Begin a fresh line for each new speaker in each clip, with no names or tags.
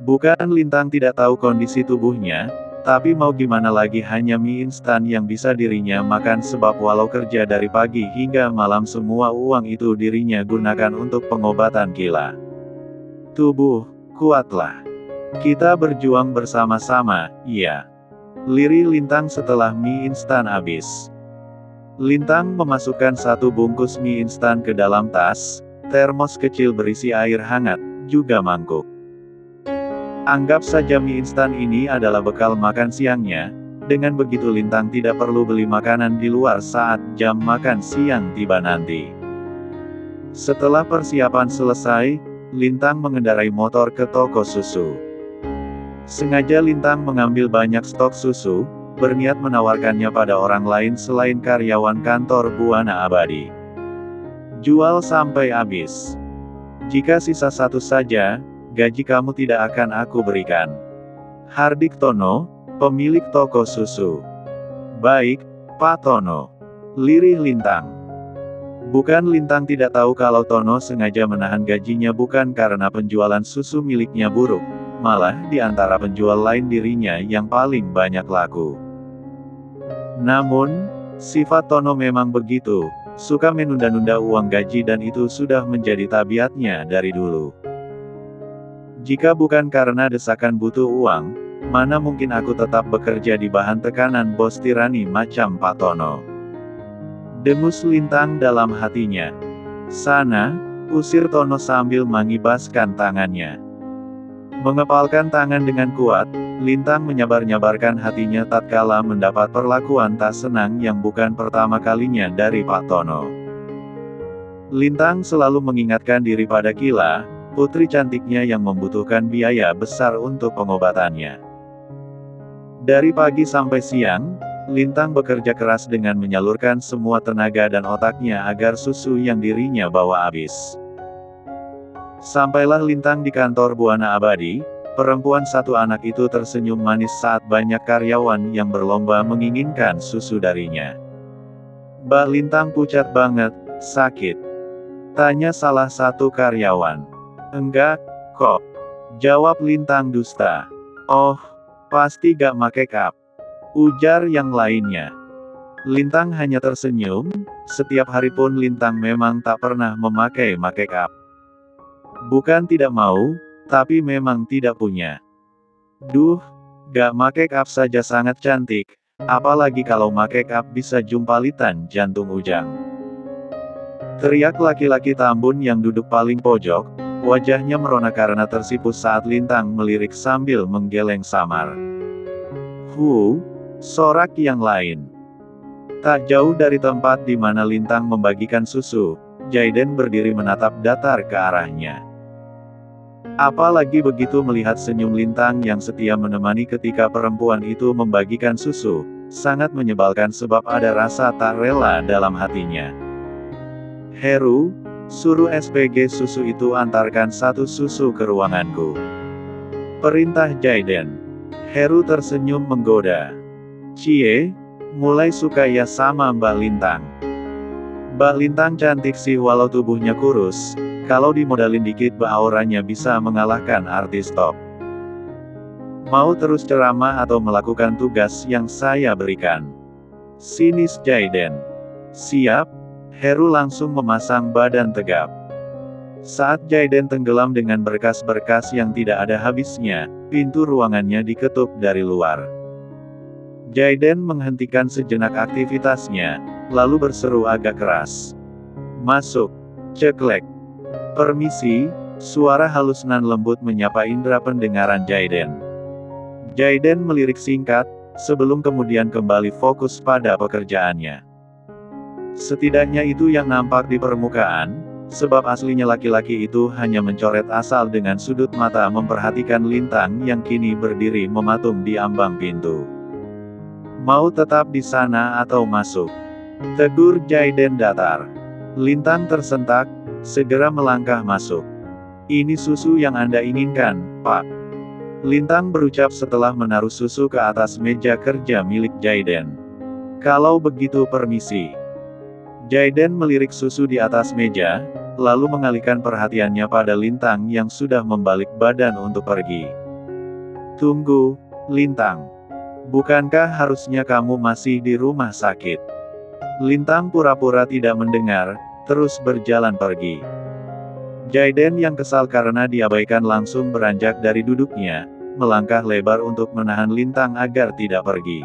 Bukan Lintang tidak tahu kondisi tubuhnya, tapi mau gimana lagi, hanya mie instan yang bisa dirinya makan, sebab walau kerja dari pagi hingga malam semua uang itu dirinya gunakan untuk pengobatan gila. Tubuh, kuatlah. Kita berjuang bersama-sama, iya. Lirih Lintang setelah mie instan habis. Lintang memasukkan satu bungkus mie instan ke dalam tas, termos kecil berisi air hangat, juga mangkuk. Anggap saja mie instan ini adalah bekal makan siangnya, dengan begitu Lintang tidak perlu beli makanan di luar saat jam makan siang tiba nanti. Setelah persiapan selesai, Lintang mengendarai motor ke toko susu. Sengaja Lintang mengambil banyak stok susu, berniat menawarkannya pada orang lain selain karyawan kantor Buana Abadi. Jual sampai habis. Jika sisa satu saja, gaji kamu tidak akan aku berikan. Hardik Tono, pemilik toko susu. Baik, Pak Tono. Lirih Lintang. Bukan Lintang tidak tahu kalau Tono sengaja menahan gajinya bukan karena penjualan susu miliknya buruk, malah di antara penjual lain dirinya yang paling banyak laku. Namun, sifat Tono memang begitu, suka menunda-nunda uang gaji dan itu sudah menjadi tabiatnya dari dulu. Jika bukan karena desakan butuh uang, mana mungkin aku tetap bekerja di bahan tekanan bos tirani macam Pak Tono. Dengus Lintang dalam hatinya. Sana, usir Tono sambil mengibaskan tangannya. Mengepalkan tangan dengan kuat, Lintang menyabar-nyabarkan hatinya tatkala mendapat perlakuan tak senang yang bukan pertama kalinya dari Pak Tono. Lintang selalu mengingatkan diri pada Kila, putri cantiknya yang membutuhkan biaya besar untuk pengobatannya. Dari pagi sampai siang, Lintang bekerja keras dengan menyalurkan semua tenaga dan otaknya agar susu yang dirinya bawa habis. Sampailah Lintang di kantor Buana Abadi, perempuan satu anak itu tersenyum manis saat banyak karyawan yang berlomba menginginkan susu darinya. "Mbak Lintang pucat banget, sakit?" tanya salah satu karyawan. "Enggak, kok," jawab Lintang dusta. "Oh, pasti gak make up," ujar yang lainnya. Lintang hanya tersenyum, setiap hari pun Lintang memang tak pernah memakai make up. Bukan tidak mau, tapi memang tidak punya. Duh, gak make up saja sangat cantik, apalagi kalau make up bisa jumpalitan jantung ujang. Teriak laki-laki tambun yang duduk paling pojok, wajahnya merona karena tersipu saat Lintang melirik sambil menggeleng samar. Sorak yang lain. Tak jauh dari tempat di mana Lintang membagikan susu, Jaiden berdiri menatap datar ke arahnya. Apalagi begitu melihat senyum Lintang yang setia menemani ketika perempuan itu membagikan susu, sangat menyebalkan sebab ada rasa tak rela dalam hatinya. "Heru, suruh SPG susu itu antarkan satu susu ke ruanganku," perintah Jaiden. Heru tersenyum menggoda. "Cie, mulai suka ya sama Mbak Lintang. Mbak Lintang cantik sih walau tubuhnya kurus, kalau dimodalin dikit auranya bisa mengalahkan artis top. Mau terus ceramah atau melakukan tugas yang saya berikan?" sinis Jaiden. "Siap." Heru langsung memasang badan tegap. Saat Jaiden tenggelam dengan berkas-berkas yang tidak ada habisnya, pintu ruangannya diketuk dari luar. Jaiden menghentikan sejenak aktivitasnya, lalu berseru agak keras. "Masuk." Ceklek. "Permisi," suara halus nan lembut menyapa indera pendengaran Jaiden. Jaiden melirik singkat, sebelum kemudian kembali fokus pada pekerjaannya. Setidaknya itu yang nampak di permukaan, sebab aslinya laki-laki itu hanya mencoret asal dengan sudut mata memperhatikan Lintang yang kini berdiri mematung di ambang pintu. "Mau tetap di sana atau masuk?" tegur Jaiden datar. Lintang tersentak, segera melangkah masuk. "Ini susu yang Anda inginkan, Pak," Lintang berucap setelah menaruh susu ke atas meja kerja milik Jaiden. "Kalau begitu permisi." Jaiden melirik susu di atas meja, lalu mengalihkan perhatiannya pada Lintang yang sudah membalik badan untuk pergi. Tunggu, Lintang. Bukankah harusnya kamu masih di rumah sakit? Lintang pura-pura tidak mendengar, terus berjalan pergi. Jaiden yang kesal karena diabaikan langsung beranjak dari duduknya, melangkah lebar untuk menahan Lintang agar tidak pergi.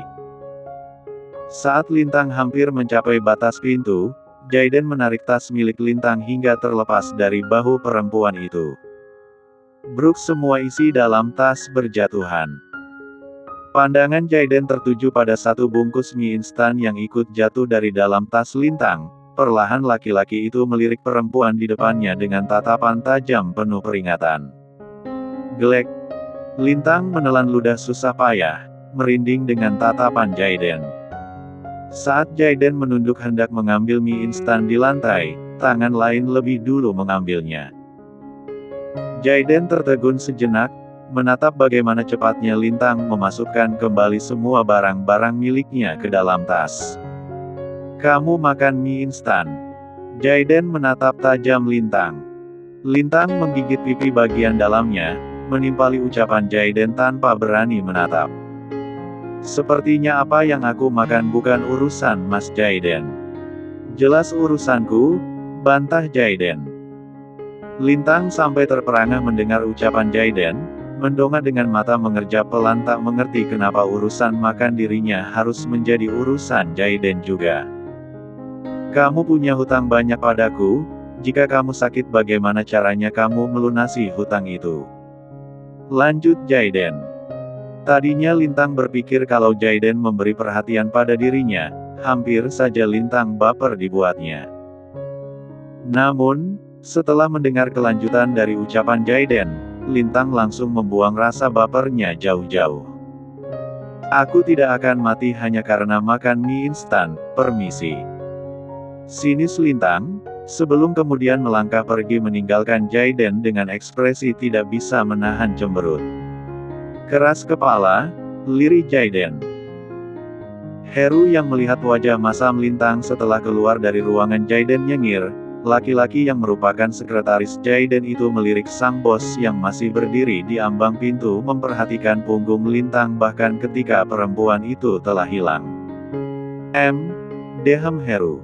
Saat Lintang hampir mencapai batas pintu, Jaiden menarik tas milik Lintang hingga terlepas dari bahu perempuan itu. Bruk semua isi dalam tas berjatuhan. Pandangan Jaiden tertuju pada satu bungkus mie instan yang ikut jatuh dari dalam tas Lintang. Perlahan laki-laki itu melirik perempuan di depannya dengan tatapan tajam penuh peringatan. Gelek. Lintang menelan ludah susah payah, merinding dengan tatapan Jaiden. Saat Jaiden menunduk hendak mengambil mie instan di lantai, tangan lain lebih dulu mengambilnya. Jaiden tertegun sejenak, menatap bagaimana cepatnya Lintang memasukkan kembali semua barang-barang miliknya ke dalam tas. Kamu makan mie instan? Jaiden menatap tajam Lintang. Lintang menggigit pipi bagian dalamnya, menimpali ucapan Jaiden tanpa berani menatap. Sepertinya apa yang aku makan bukan urusan Mas Jaiden. Jelas urusanku, bantah Jaiden. Lintang sampai terperangah mendengar ucapan Jaiden, mendongak dengan mata mengerjap pelan tak mengerti kenapa urusan makan dirinya harus menjadi urusan Jaiden juga. Kamu punya hutang banyak padaku, jika kamu sakit bagaimana caranya kamu melunasi hutang itu? Lanjut Jaiden. Tadinya Lintang berpikir kalau Jaiden memberi perhatian pada dirinya, hampir saja Lintang baper dibuatnya. Namun, setelah mendengar kelanjutan dari ucapan Jaiden, Lintang langsung membuang rasa bapernya jauh-jauh. Aku tidak akan mati hanya karena makan mie instan, permisi. Sinis Lintang, sebelum kemudian melangkah pergi meninggalkan Jaiden dengan ekspresi tidak bisa menahan cemberut. Keras kepala, lirih Jaiden. Heru yang melihat wajah masam Lintang setelah keluar dari ruangan Jaiden nyengir. Laki-laki yang merupakan sekretaris Jaiden itu melirik sang bos yang masih berdiri di ambang pintu memperhatikan punggung Lintang bahkan ketika perempuan itu telah hilang. Dehem Heru.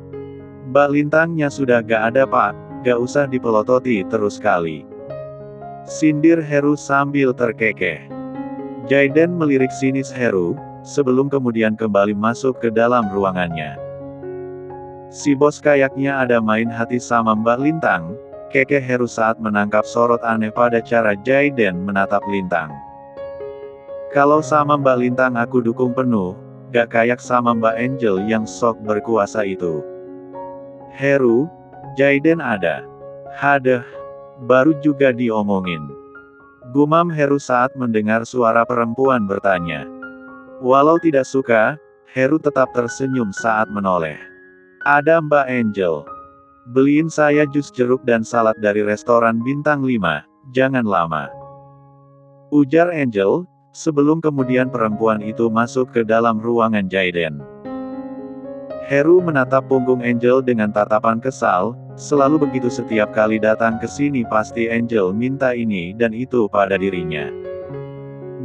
Mbak Lintangnya sudah gak ada pak, gak usah dipelototi terus kali. Sindir Heru sambil terkekeh. Jaiden melirik sinis Heru, sebelum kemudian kembali masuk ke dalam ruangannya. Si bos kayaknya ada main hati sama Mbak Lintang, kekeh Heru saat menangkap sorot aneh pada cara Jaiden menatap Lintang. Kalau sama Mbak Lintang aku dukung penuh, gak kayak sama Mbak Angel yang sok berkuasa itu. Heru, Jaiden ada. Hadeh, baru juga diomongin. Gumam Heru saat mendengar suara perempuan bertanya. Walau tidak suka, Heru tetap tersenyum saat menoleh. Ada Mbak Angel. Beliin saya jus jeruk dan salad dari restoran bintang 5, jangan lama. Ujar Angel, sebelum kemudian perempuan itu masuk ke dalam ruangan Jaiden. Heru menatap punggung Angel dengan tatapan kesal, selalu begitu setiap kali datang ke sini pasti Angel minta ini dan itu pada dirinya.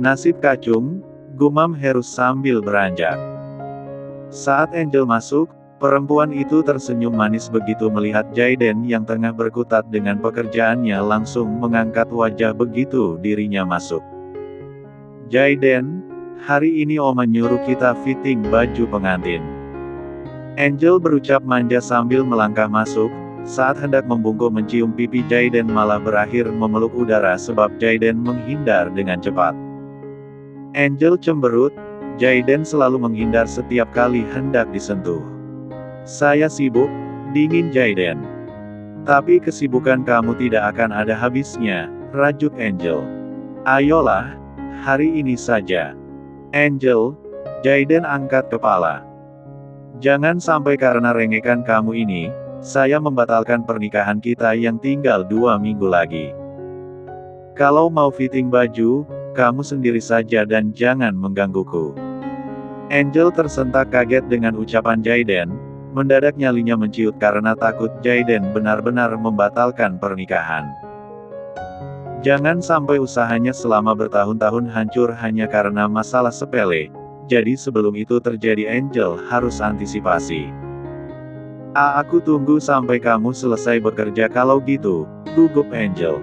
Nasib kacung, gumam Heru sambil beranjak. Saat Angel masuk, perempuan itu tersenyum manis begitu melihat Jaiden yang tengah berkutat dengan pekerjaannya langsung mengangkat wajah begitu dirinya masuk. Jaiden, hari ini Oma nyuruh kita fitting baju pengantin. Angel berucap manja sambil melangkah masuk, saat hendak membungkuk mencium pipi Jaiden malah berakhir memeluk udara sebab Jaiden menghindar dengan cepat. Angel cemberut, Jaiden selalu menghindar setiap kali hendak disentuh. Saya sibuk, dingin Jaiden. Tapi kesibukan kamu tidak akan ada habisnya, rajuk Angel. Ayolah, hari ini saja. Angel, Jaiden angkat kepala. Jangan sampai karena rengekan kamu ini, saya membatalkan pernikahan kita yang tinggal 2 minggu lagi. Kalau mau fitting baju, kamu sendiri saja dan jangan menggangguku. Angel tersentak kaget dengan ucapan Jaiden. Mendadak nyalinya menciut karena takut Jaiden benar-benar membatalkan pernikahan. Jangan sampai usahanya selama bertahun-tahun hancur hanya karena masalah sepele. Jadi sebelum itu terjadi Angel harus antisipasi. Aku tunggu sampai kamu selesai bekerja kalau gitu, gugup Angel.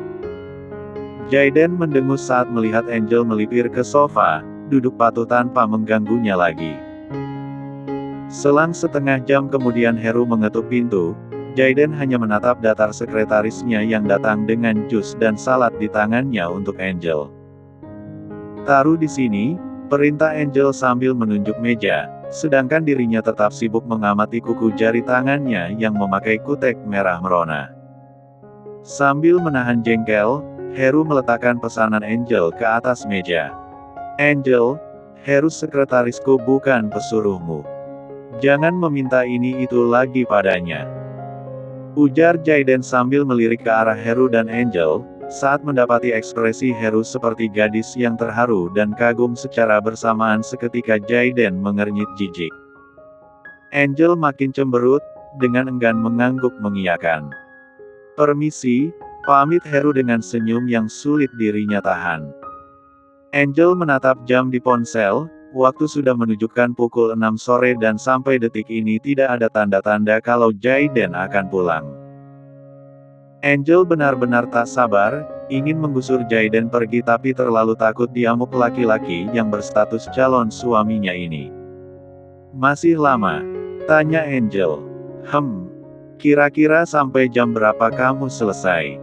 Jaden mendengus saat melihat Angel melipir ke sofa, duduk patuh tanpa mengganggunya lagi. Selang setengah jam kemudian Heru mengetuk pintu. Jaden hanya menatap datar sekretarisnya yang datang dengan jus dan salad di tangannya untuk Angel. Taruh di sini, perintah Angel sambil menunjuk meja, sedangkan dirinya tetap sibuk mengamati kuku jari tangannya yang memakai kutek merah merona. Sambil menahan jengkel, Heru meletakkan pesanan Angel ke atas meja. Angel, Heru sekretarisku bukan pesuruhmu. Jangan meminta ini itu lagi padanya. Ujar Jaden sambil melirik ke arah Heru dan Angel, saat mendapati ekspresi Heru seperti gadis yang terharu dan kagum secara bersamaan seketika Jaden mengernyit jijik. Angel makin cemberut, dengan enggan mengangguk mengiyakan. Permisi, pamit Heru dengan senyum yang sulit dirinya tahan. Angel menatap jam di ponsel. Waktu sudah menunjukkan pukul 6 sore dan sampai detik ini tidak ada tanda-tanda kalau Jaden akan pulang. Angel benar-benar tak sabar, ingin menggusur Jaden pergi tapi terlalu takut diamuk laki-laki yang berstatus calon suaminya ini. Masih lama? Tanya Angel. Kira-kira sampai jam berapa kamu selesai?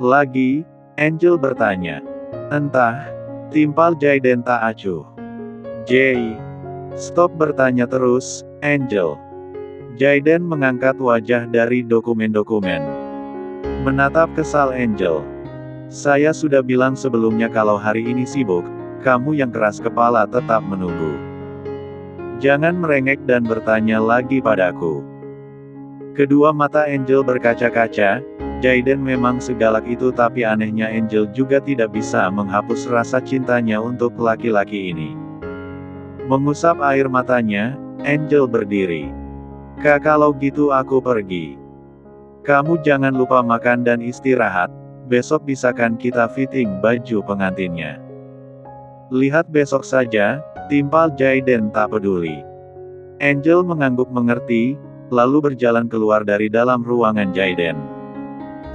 Lagi? Angel bertanya. Entah, timpal Jaden tak acuh. Stop bertanya terus, Angel. Jaden mengangkat wajah dari dokumen-dokumen. Menatap kesal Angel. Saya sudah bilang sebelumnya kalau hari ini sibuk, kamu yang keras kepala tetap menunggu. Jangan merengek dan bertanya lagi padaku. Kedua mata Angel berkaca-kaca. Jaden memang segalak itu tapi anehnya Angel juga tidak bisa menghapus rasa cintanya untuk laki-laki ini. Mengusap air matanya, Angel berdiri. Kalau gitu aku pergi. Kamu jangan lupa makan dan istirahat, besok bisakan kita fitting baju pengantinnya. Lihat besok saja, timpal Jaden tak peduli. Angel mengangguk mengerti, lalu berjalan keluar dari dalam ruangan Jaden.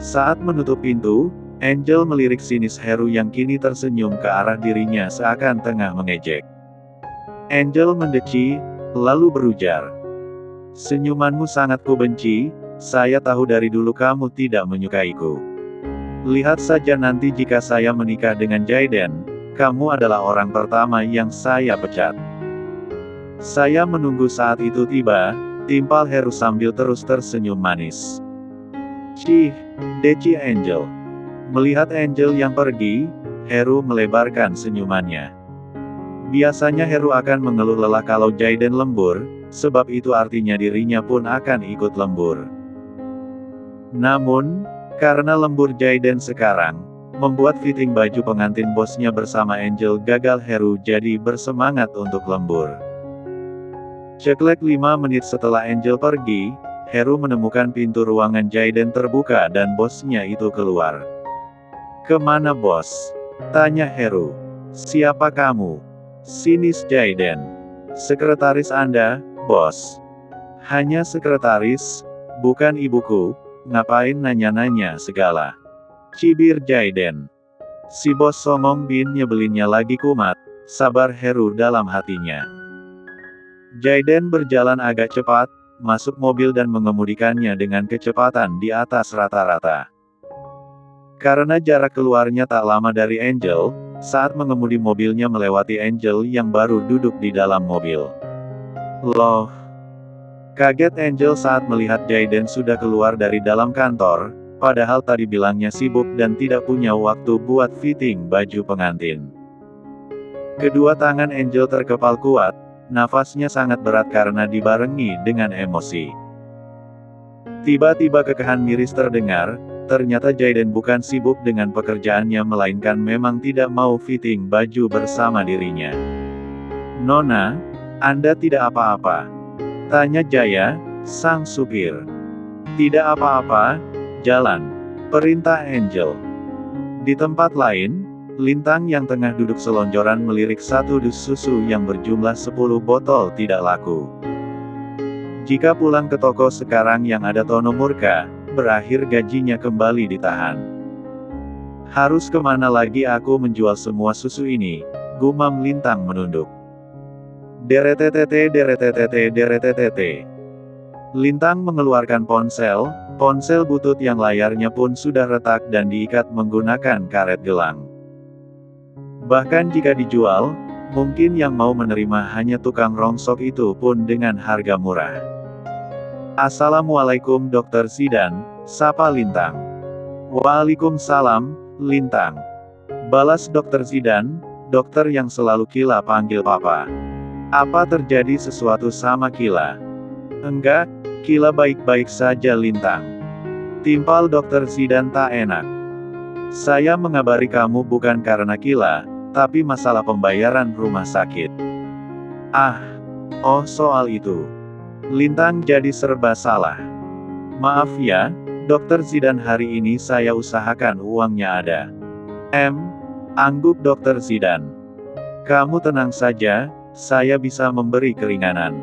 Saat menutup pintu, Angel melirik sinis Heru yang kini tersenyum ke arah dirinya seakan tengah mengejek. Angel mendeci, lalu berujar. Senyumanmu sangat kubenci, saya tahu dari dulu kamu tidak menyukaiku. Lihat saja nanti jika saya menikah dengan Jaden, kamu adalah orang pertama yang saya pecat. Saya menunggu saat itu tiba, timpal Heru sambil terus tersenyum manis. Deci Angel. Melihat Angel yang pergi, Heru melebarkan senyumannya. Biasanya Heru akan mengeluh lelah kalau Jaden lembur, sebab itu artinya dirinya pun akan ikut lembur. Namun, karena lembur Jaden sekarang, membuat fitting baju pengantin bosnya bersama Angel gagal, Heru jadi bersemangat untuk lembur. Ceklek 5 menit setelah Angel pergi, Heru menemukan pintu ruangan Jaden terbuka dan bosnya itu keluar. Kemana bos? Tanya Heru. Siapa kamu? Sinis Jaden. Sekretaris Anda, bos. Hanya sekretaris, bukan ibuku, ngapain nanya-nanya segala. Cibir Jaden. Si bos songong bin nyebelinnya lagi kumat, sabar Heru dalam hatinya. Jaden berjalan agak cepat, masuk mobil dan mengemudikannya dengan kecepatan di atas rata-rata. Karena jarak keluarnya tak lama dari Angel, saat mengemudi mobilnya melewati Angel yang baru duduk di dalam mobil. Loh! Kaget Angel saat melihat Jaden sudah keluar dari dalam kantor, padahal tadi bilangnya sibuk dan tidak punya waktu buat fitting baju pengantin. Kedua tangan Angel terkepal kuat, nafasnya sangat berat karena dibarengi dengan emosi. Tiba-tiba kekahan miris terdengar. Ternyata Jaden bukan sibuk dengan pekerjaannya melainkan memang tidak mau fitting baju bersama dirinya. Nona, Anda tidak apa-apa? Tanya Jaya, sang supir. Tidak apa-apa, jalan. Perintah Angel. Di tempat lain, Lintang yang tengah duduk selonjoran melirik satu dus susu yang berjumlah 10 botol tidak laku. Jika pulang ke toko sekarang yang ada Tono murka, berakhir gajinya kembali ditahan. Harus kemana lagi aku menjual semua susu ini? Gumam Lintang menunduk. Deretetete deretetete deretetete. Lintang mengeluarkan ponsel butut yang layarnya pun sudah retak dan diikat menggunakan karet gelang. Bahkan jika dijual, mungkin yang mau menerima hanya tukang rongsok itu pun dengan harga murah. Assalamualaikum Dr. Zidan, sapa Lintang. Waalaikumsalam, Lintang. Balas Dr. Zidan, dokter yang selalu Kila panggil papa. Apa terjadi sesuatu sama Kila? Enggak, Kila baik-baik saja Lintang. Timpal Dr. Zidan tak enak. Saya mengabari kamu bukan karena Kila, tapi masalah pembayaran rumah sakit. Oh soal itu. Lintang jadi serba salah. Maaf ya, Dr. Zidan hari ini saya usahakan uangnya ada. Angguk Dr. Zidan. Kamu tenang saja, saya bisa memberi keringanan.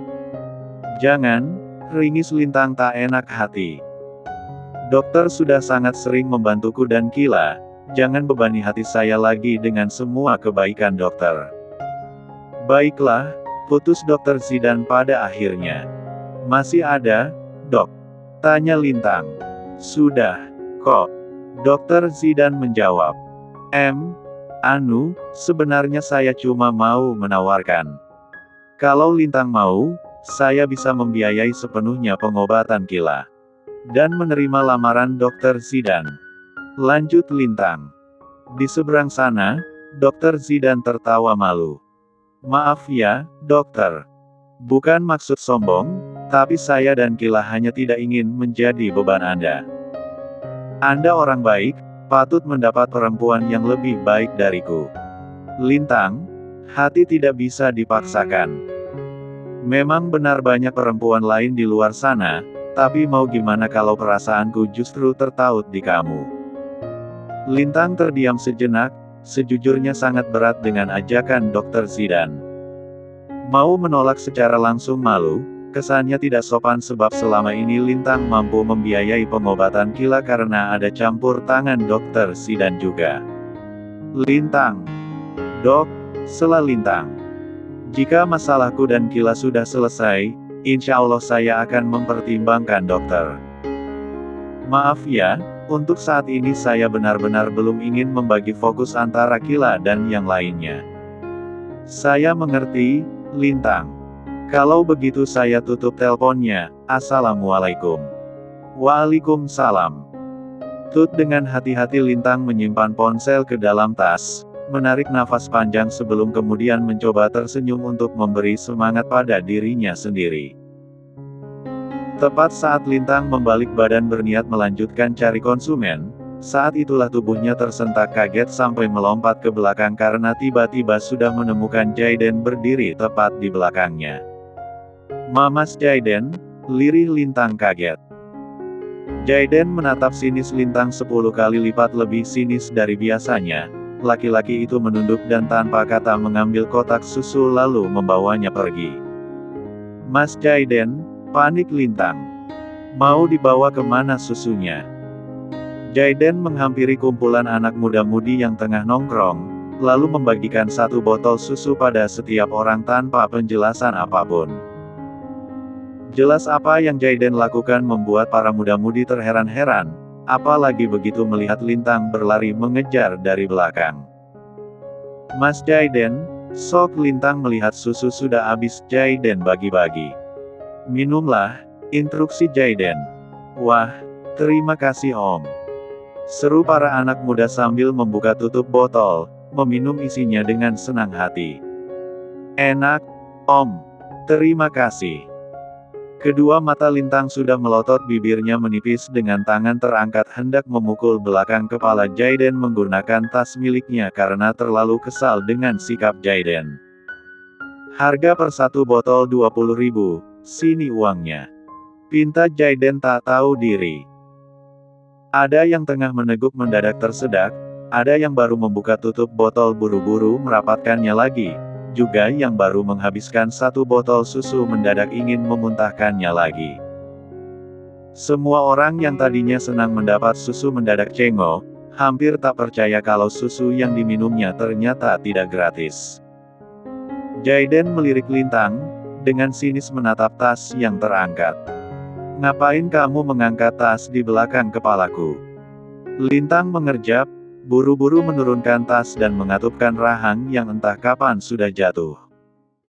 Jangan, ringis Lintang tak enak hati. Dokter sudah sangat sering membantuku dan Kila, jangan bebani hati saya lagi dengan semua kebaikan dokter. Baiklah, putus Dr. Zidan pada akhirnya. Masih ada, dok? Tanya Lintang. Sudah, kok. Dr. Zidan menjawab. Sebenarnya saya cuma mau menawarkan. Kalau Lintang mau, saya bisa membiayai sepenuhnya pengobatan Kila. Dan menerima lamaran Dr. Zidan. Lanjut Lintang. Di seberang sana, Dr. Zidan tertawa malu. Maaf ya, dokter. Bukan maksud sombong, tapi saya dan Kila hanya tidak ingin menjadi beban Anda. Anda orang baik, patut mendapat perempuan yang lebih baik dariku. Lintang, hati tidak bisa dipaksakan. Memang benar banyak perempuan lain di luar sana, tapi mau gimana kalau perasaanku justru tertaut di kamu. Lintang terdiam sejenak, sejujurnya sangat berat dengan ajakan Dr. Zidan. Mau menolak secara langsung malu, kesannya tidak sopan sebab selama ini Lintang mampu membiayai pengobatan Kila karena ada campur tangan Dr. Zidan juga. Lintang. Dok, sela Lintang. Jika masalahku dan Kila sudah selesai, insya Allah saya akan mempertimbangkan dokter. Maaf ya, untuk saat ini saya benar-benar belum ingin membagi fokus antara Kila dan yang lainnya. Saya mengerti, Lintang. Kalau begitu saya tutup teleponnya, Assalamualaikum. Waalaikumsalam. Tut dengan hati-hati Lintang menyimpan ponsel ke dalam tas, menarik nafas panjang sebelum kemudian mencoba tersenyum untuk memberi semangat pada dirinya sendiri. Tepat saat Lintang membalik badan berniat melanjutkan cari konsumen, saat itulah tubuhnya tersentak kaget sampai melompat ke belakang karena tiba-tiba sudah menemukan Jaiden berdiri tepat di belakangnya. Mamas Jaiden, lirih Lintang kaget. Jaiden menatap sinis Lintang 10 kali lipat lebih sinis dari biasanya. Laki-laki itu menunduk dan tanpa kata mengambil kotak susu lalu membawanya pergi. Mas Jaiden, panik Lintang. Mau dibawa kemana susunya? Jaiden menghampiri kumpulan anak muda-mudi yang tengah nongkrong, lalu membagikan satu botol susu pada setiap orang tanpa penjelasan apapun. Jelas apa yang Jaiden lakukan membuat para muda-mudi terheran-heran, apalagi begitu melihat Lintang berlari mengejar dari belakang. Mas Jaiden, sok Lintang melihat susu sudah habis Jaiden bagi-bagi. Minumlah, instruksi Jaiden. Wah, terima kasih Om. Seru para anak muda sambil membuka tutup botol, meminum isinya dengan senang hati. Enak, Om. Terima kasih. Kedua mata Lintang sudah melotot, bibirnya menipis dengan tangan terangkat hendak memukul belakang kepala Jaiden menggunakan tas miliknya karena terlalu kesal dengan sikap Jaiden. Harga per satu botol 20.000, sini uangnya. Pinta Jaiden tak tahu diri. Ada yang tengah meneguk mendadak tersedak, Ada yang baru membuka tutup botol buru-buru merapatkannya lagi, juga yang baru menghabiskan satu botol susu mendadak ingin memuntahkannya lagi. Semua orang yang tadinya senang mendapat susu mendadak cengok, hampir tak percaya kalau susu yang diminumnya ternyata tidak gratis. Jaiden melirik Lintang, dengan sinis menatap tas yang terangkat. "Ngapain kamu mengangkat tas di belakang kepalaku?" Lintang mengerjap, buru-buru menurunkan tas dan mengatupkan rahang yang entah kapan sudah jatuh.